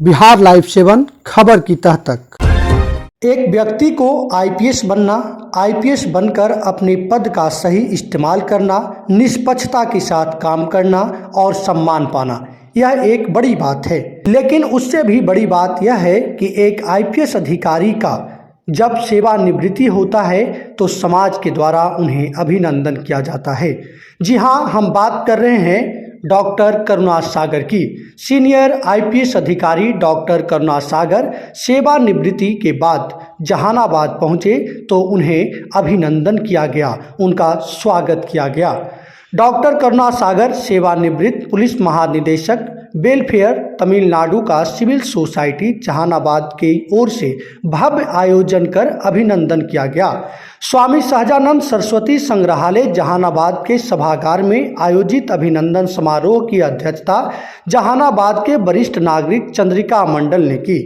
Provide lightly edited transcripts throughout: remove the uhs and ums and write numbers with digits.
Bihar live 7 खबर की तह तक। एक व्यक्ति को आईपीएस बनना, आईपीएस बनकर अपने पद का सही इस्तेमाल करना, निष्पक्षता के साथ काम करना और सम्मान पाना, यह एक बड़ी बात है। लेकिन उससे भी बड़ी बात यह है कि एक आईपीएस अधिकारी का जब सेवानिवृत्ति होता है तो समाज के द्वारा उन्हें अभिनंदन किया जाता है। जी हाँ, हम बात कर रहे हैं डॉक्टर करुणा सागर की। सीनियर आईपीएस अधिकारी डॉक्टर करुणा सागर सेवानिवृत्ति के बाद जहानाबाद पहुंचे तो उन्हें अभिनंदन किया गया, उनका स्वागत किया गया। डॉक्टर करुणा सागर सेवानिवृत्त पुलिस महानिदेशक वेलफेयर तमिलनाडु का सिविल सोसाइटी जहानाबाद की ओर से भव्य आयोजन कर अभिनंदन किया गया। स्वामी सहजानंद सरस्वती संग्रहालय जहानाबाद के सभागार में आयोजित अभिनंदन समारोह की अध्यक्षता जहानाबाद के वरिष्ठ नागरिक चंद्रिका मंडल ने की।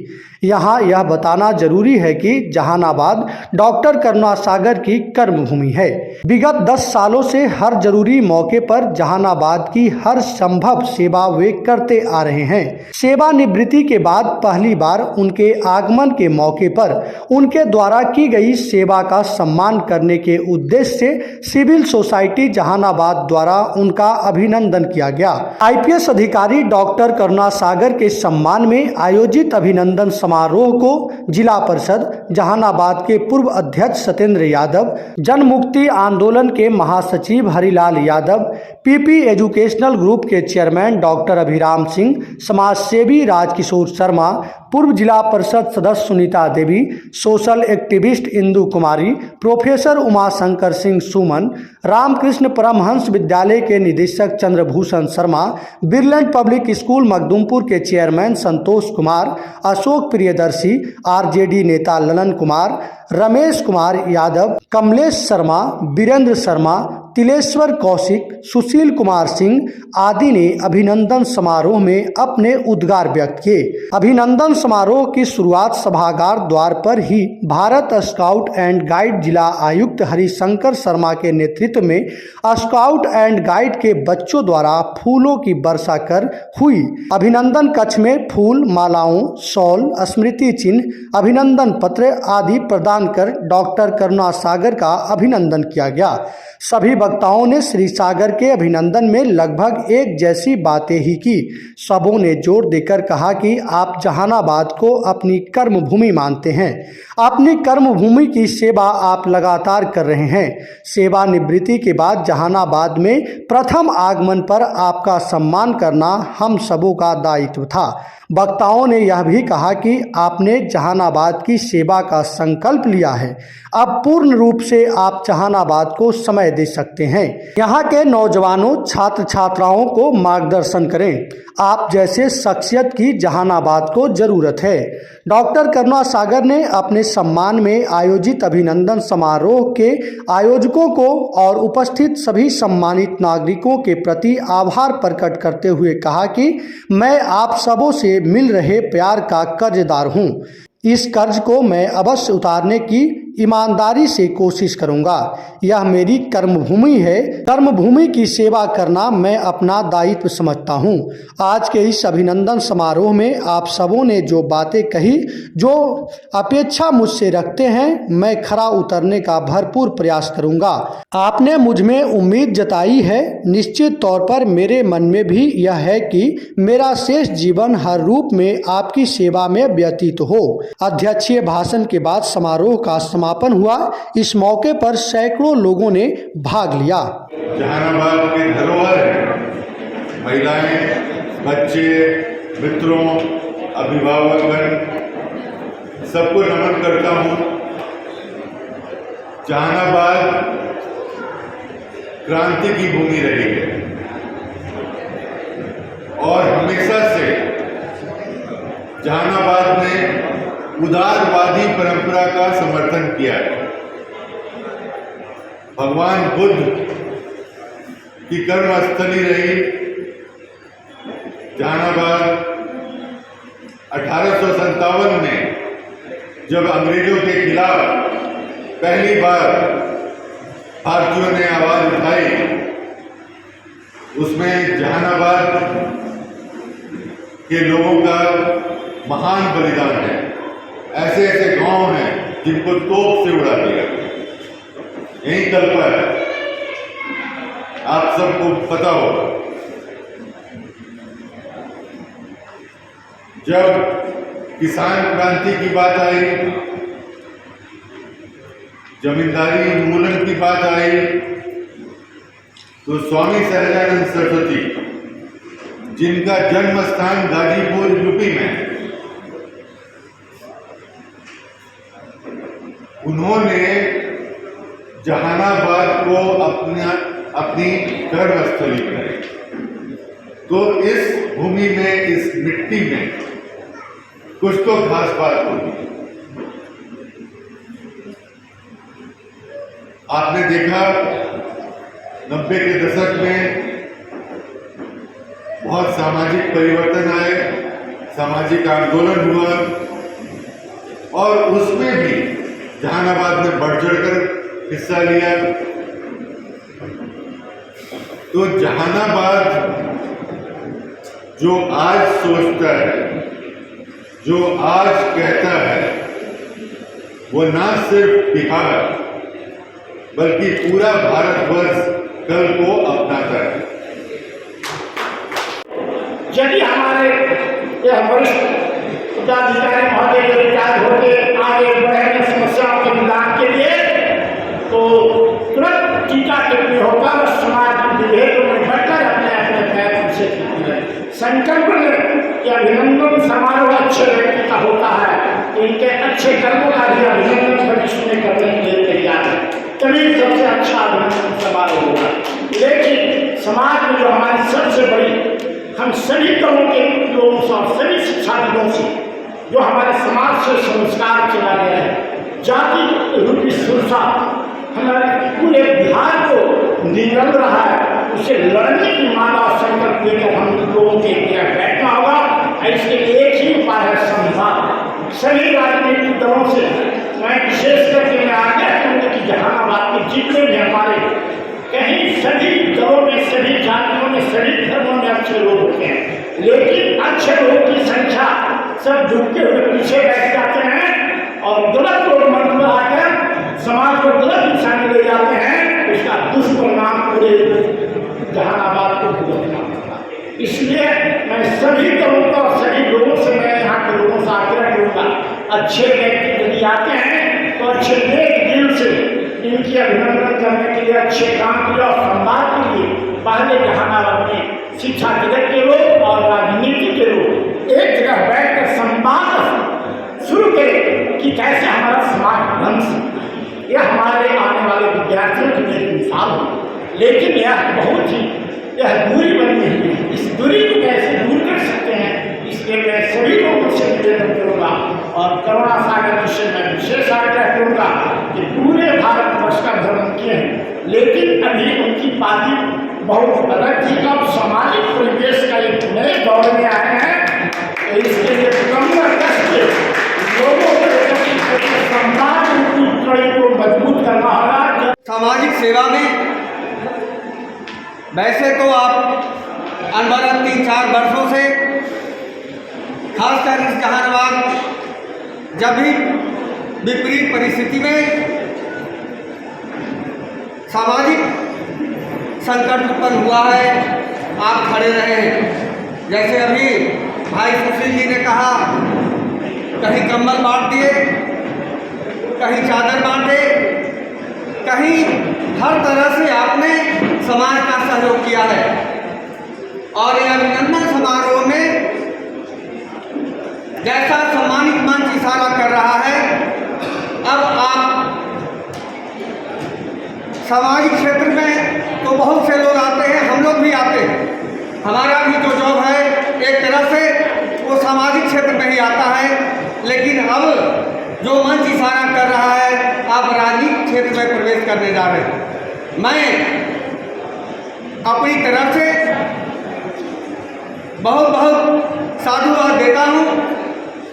यहाँ यह बताना जरूरी है कि जहानाबाद डॉक्टर करुणा सागर की कर्मभूमि है। विगत 10 सालों से हर जरूरी मौके पर जहानाबाद की हर संभव सेवा वे करते आ रहे हैं। सेवानिवृत्ति के बाद पहली बार उनके आगमन के मौके पर उनके द्वारा की गई सेवा का सम्मान करने के उद्देश्य से सिविल सोसाइटी जहानाबाद द्वारा उनका अभिनंदन किया गया। आईपीएस अधिकारी डॉक्टर करुणा सागर के सम्मान में आयोजित अभिनंदन समारोह को जिला परिषद जहानाबाद के पूर्व अध्यक्ष सत्येंद्र यादव, जन मुक्ति आंदोलन के महासचिव Harilal Yadav, PP educational group के चेयरमैन डॉक्टर अभिराम सिंह, समाजसेवी राजकिशोर शर्मा, पूर्व जिला परिषद सदस्य सुनीता देवी, सोशल एक्टिविस्ट इंदु कुमारी, प्रोफेसर उमाशंकर सिंह सुमन, रामकृष्ण परमहंस विद्यालय के निदेशक चंद्रभूषण शर्मा, बिरलैंड पब्लिक स्कूल मखदुमपुर के चेयरमैन संतोष कुमार, अशोक प्रियदर्शी, आरजेडी नेता ललन कुमार, रमेश कुमार यादव, कमलेश शर्मा, वीरेंद्र शर्मा, तिलेश्वर कौशिक, सुशील कुमार सिंह आदि ने अभिनंदन समारोह में अपने उद्गार व्यक्त किए। अभिनंदन समारोह की शुरुआत सभागार द्वार पर ही भारत स्काउट एंड गाइड जिला आयुक्त हरिशंकर शर्मा के नेतृत्व में स्काउट एंड गाइड के बच्चों द्वारा फूलों की वर्षा कर हुई। अभिनंदन कक्ष में फूल मालाओं, शॉल, स्मृति चिन्ह, अभिनंदन पत्र आदि प्रदान कर डॉक्टर करुणा सागर का अभिनंदन किया गया। सभी वक्ताओं ने श्री सागर के अभिनंदन में लगभग एक जैसी बातें ही की। सबों ने जोर देकर कहा कि आप जहानाबाद को अपनी कर्मभूमि मानते हैं। अपनी कर्मभूमि की सेवा आप लगातार कर रहे हैं। सेवानिवृत्ति के बाद जहानाबाद में प्रथम आगमन पर आपका सम्मान करना हम सबों का दायित्व था। वक्ताओं ने यह भी कहा कि आपने जहानाबाद की सेवा का संकल्प लिया है। अब पूर्ण रूप से आप जहानाबाद को समय दे सकते हैं। यहाँ के नौजवानों, छात्र छात्राओं को मार्गदर्शन करें। आप जैसे शख्सियत की जहानाबाद को जरूरत है। डॉक्टर करुणा सागर ने अपने सम्मान में आयोजित अभिनंदन समारोह के आयोजकों को और उपस्थित सभी सम्मानित नागरिकों के प्रति आभार प्रकट करते हुए कहा कि मैं आप सबों से मिल रहे प्यार का कर्जदार हूँ। इस कर्ज को मैं अवश्य उतारने की ईमानदारी से कोशिश करूंगा। यह मेरी कर्मभूमि है। कर्मभूमि की सेवा करना मैं अपना दायित्व समझता हूं। आज के इस अभिनंदन समारोह में आप सबों ने जो बातें कही, जो अपेक्षा मुझसे रखते हैं, मैं खरा उतरने का भरपूर प्रयास करूंगा। आपने मुझ में उम्मीद जताई है। निश्चित तौर पर मेरे मन में भी यह है कि मेरा शेष जीवन हर रूप में आपकी सेवा में व्यतीत हो। अध्यक्षीय भाषण के बाद समारोह का समापन हुआ। इस मौके पर सैकड़ों लोगों ने भाग लिया। जहानाबाद के धरोहर महिलाएं, बच्चे, मित्रों, अभिभावकगण, सबको नमन करता हूं। जहानाबाद क्रांति की भूमि रही है और हमेशा से जहानाबाद ने उदारवादी परंपरा का समर्थन किया है। भगवान बुद्ध की कर्मस्थली रही जहानाबाद। 1857 में जब अंग्रेजों के खिलाफ पहली बार भारतीयों ने आवाज उठाई, उसमें जहानाबाद के लोगों का महान बलिदान है। ऐसे ऐसे गांव हैं जिनको तोप से उड़ा दिया, यही कल्पना है, आप सबको पता होगा। जब किसान क्रांति की बात आई, जमींदारी उन्मूलन की बात आई, तो स्वामी सहजानंद सरस्वती, जिनका जन्म स्थान गाजीपुर यूपी में है, उन्होंने जहानाबाद को अपनी कर्मस्थली बनाई। तो इस भूमि में, इस मिट्टी में कुछ तो खास बात होगी। आपने देखा 90 के दशक में बहुत सामाजिक परिवर्तन आए, सामाजिक आंदोलन हुआ, और उसमें भी जहानाबाद ने बढ़ चढ़कर हिस्सा लिया। तो जहानाबाद जो आज सोचता है, जो आज कहता है, वो ना सिर्फ बिहार बल्कि पूरा भारतवर्ष कल को अपनाता है। यदि हमारे यह वरिष्ठ पदाधिकारी महोदय के विचार होते आगे बढ़ेंगे समस्याओं के निदान के लिए, तो तुरंत टीका टिप्पणी होकर समाज विभेद में बढ़कर अपने अपने प्रयत्न से संकल्प लें कि अभिनंदन समारोह अच्छे व्यक्ति का होता है, इनके अच्छे कर्मों का भी अभिनंदन भविष्य में करने के लिए तैयार है, तभी सबसे अच्छा अभिनंदन समारोह होगा। लेकिन समाज में जो हमारी सबसे बड़ी, हम सभी तरह के लोगों से और सभी शिक्षाविदों से जो हमारे समाज से संस्कार चला गया है, जाति रूपी सुरक्षा हमारे पूरे बिहार को निगल रहा है, उसे लड़ने की माना और संकल्प लेकर हम लोगों के लिए बैठना होगा। इसके एक ही उपाय है, संवाद। सभी राजनीतिक दलों से मैं विशेष करके मैं आग्रह करूँगा कि जहानाबाद में जितने भी हमारे कहीं सभी दलों में, सभी जातियों में, सभी धर्मों में अच्छे लोग होते हैं, लेकिन अच्छे लोगों की संख्या सब झुकते हुए पीछे बैठ जाते हैं और गलत लोग मंच पर आकर समाज को गलत दिशा में ले जाते हैं। इसका दुष्परिणाम पूरे जहानाबाद को भुगतना पड़ता। इसलिए मैं सभी दलों को और सभी लोगों से, मैं यहाँ के लोगों से आग्रह करूँगा, अच्छे व्यक्ति यदि आते हैं तो अच्छे नेक दिल से इनकी अभिनंदन करने के लिए, अच्छे काम के लिए और संवाद के लिए पहले जहानाबाद में शिक्षा जगत के लोग और राजनीति के लोग एक जगह बैठकर संवाद शुरू करें कि कैसे हमारा समाज बन सकता है। यह हमारे आने वाले विद्यार्थियों के लिए मिसाल हो, लेकिन यह दूरी बनी हुई है। इस दूरी को कैसे दूर कर सकते हैं, इसलिए मैं सभी लोगों से निवेदन करूँगा और करुणा सागर जी से मैं विशेष आग्रह करूँगा कि पूरे भारतवर्ष का भ्रमण किए हैं, लेकिन अभी उनकी पार्टी बहुत अलग थी। अब सामाजिक परिवेश का एक नए दौर में आए हैं, तो इसके लिए कमर कस के लोगों के समाज की कड़ी को मजबूत करना होगा। सामाजिक सेवा में वैसे तो आप अनवरत 3-4 वर्षों से, खासकर इस जहानाबाद जब भी विपरीत परिस्थिति में सामाजिक संकट उत्पन्न हुआ है, आप खड़े रहे हैं। जैसे अभी भाई सुशील जी ने कहा, कहीं कंबल बांट दिए, कहीं चादर बांटे, कहीं हर तरह से आपने समाज का सहयोग किया है। और यह अभिनंदन समारोह में जैसा सम्मानित मंच इशारा कर रहा है, अब आप सामाजिक क्षेत्र में तो बहुत से लोग आते हैं, हम लोग भी आते हैं। हमारा भी जो जॉब है एक तरह से वो सामाजिक क्षेत्र में ही आता है, लेकिन अब जो मंच इशारा कर रहा है, आप राजनीतिक क्षेत्र में प्रवेश करने जा रहे हैं। मैं अपनी तरफ से बहुत बहुत साधुवाद देता हूँ।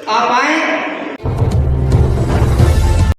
आप आएँ,